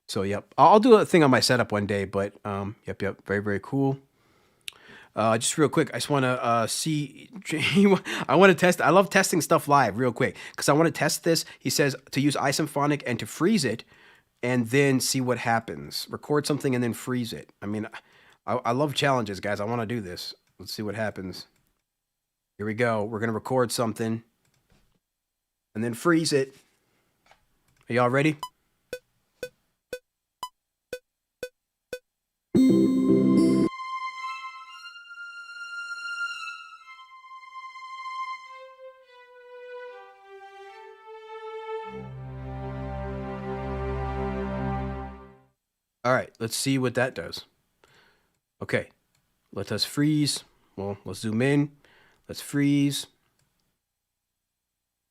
So, yep. I'll do a thing on my setup one day, but, yep. Very, very cool. Just real quick, I just want to see, I want to test, I love testing stuff live real quick, because I want to test this. He says to use isophonic and to freeze it, and then see what happens. Record something and then freeze it. I mean, I love challenges, guys. I want to do this. Let's see what happens. Here we go. We're going to record something and then freeze it. Are y'all ready? All right, let's see what that does. Okay, let us freeze. Well, let's zoom in. Let's freeze.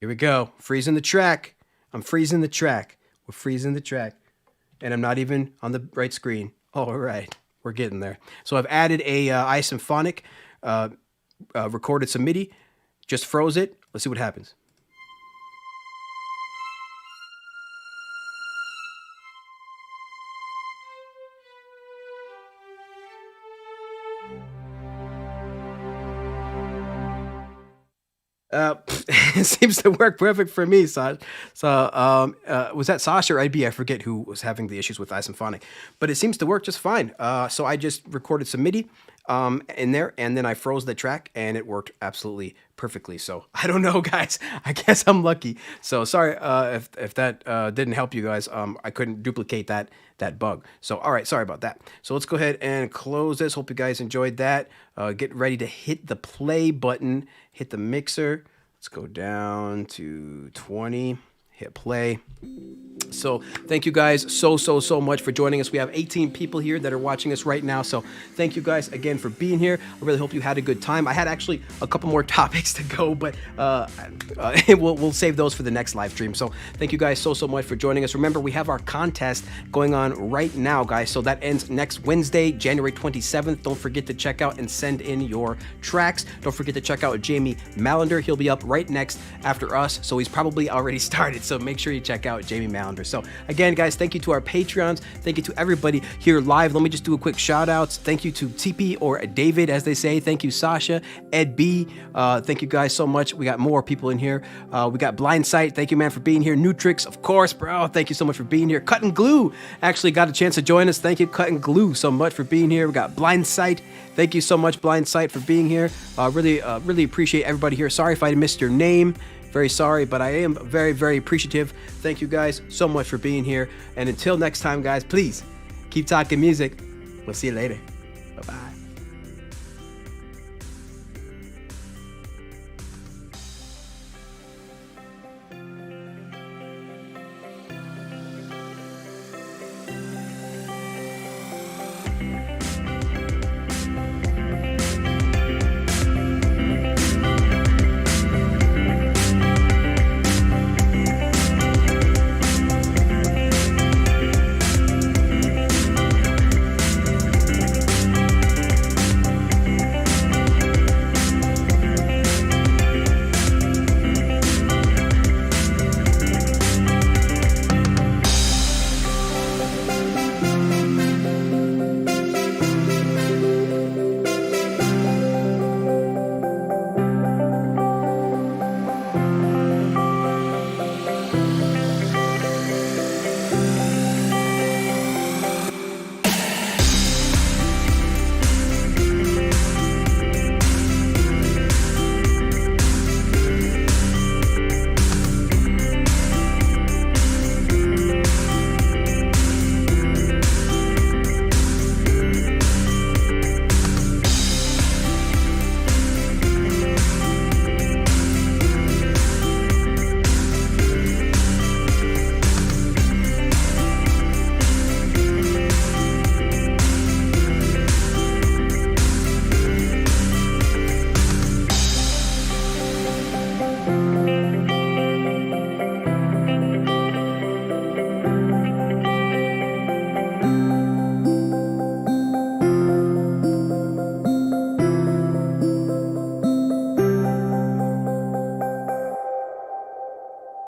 Here we go. Freezing the track. I'm freezing the track. We're freezing the track. And I'm not even on the right screen. All right, we're getting there. So I've added a iSymphonic, recorded some Midi, just froze it. Let's see what happens. It seems to work perfect for me, Sasha. So, was that Sasha or IB? I forget who was having the issues with iSymphonic, but it seems to work just fine. So I just recorded some Midi in there, and then I froze the track, and it worked absolutely perfectly. So I don't know, guys. I guess I'm lucky. So sorry if that didn't help you guys. I couldn't duplicate that bug. So all right, sorry about that. So let's go ahead and close this. Hope you guys enjoyed that. Get ready to hit the play button. Hit the mixer. Let's go down to 20. Hit play. So thank you guys so much for joining us. We have 18 people here that are watching us right now. So thank you guys again for being here. I really hope you had a good time. I had actually a couple more topics to go, but we'll save those for the next live stream. So thank you guys so much for joining us. Remember, we have our contest going on right now, guys. So that ends next Wednesday, January 27th. Don't forget to check out and send in your tracks. Don't forget to check out Jamie Mallender. He'll be up right next after us. So he's probably already started. So make sure you check out Jamie Mallender. So again, guys, thank you to our Patreons. Thank you to everybody here live. Let me just do a quick shout outs. Thank you to TP or David, as they say. Thank you, Sasha, Ed B. Thank you guys so much. We got more people in here. We got Blind Sight. Thank you, man, for being here. Nutrix, of course, bro. Thank you so much for being here. Cut and Glue actually got a chance to join us. Thank you, Cut and Glue, so much for being here. We got Blind Sight. Thank you so much, Blind Sight, for being here. Really appreciate everybody here. Sorry if I missed your name. Very sorry, but I am very appreciative. Thank you guys so much for being here. And until next time, guys, please keep talking music. We'll see you later. Bye-bye.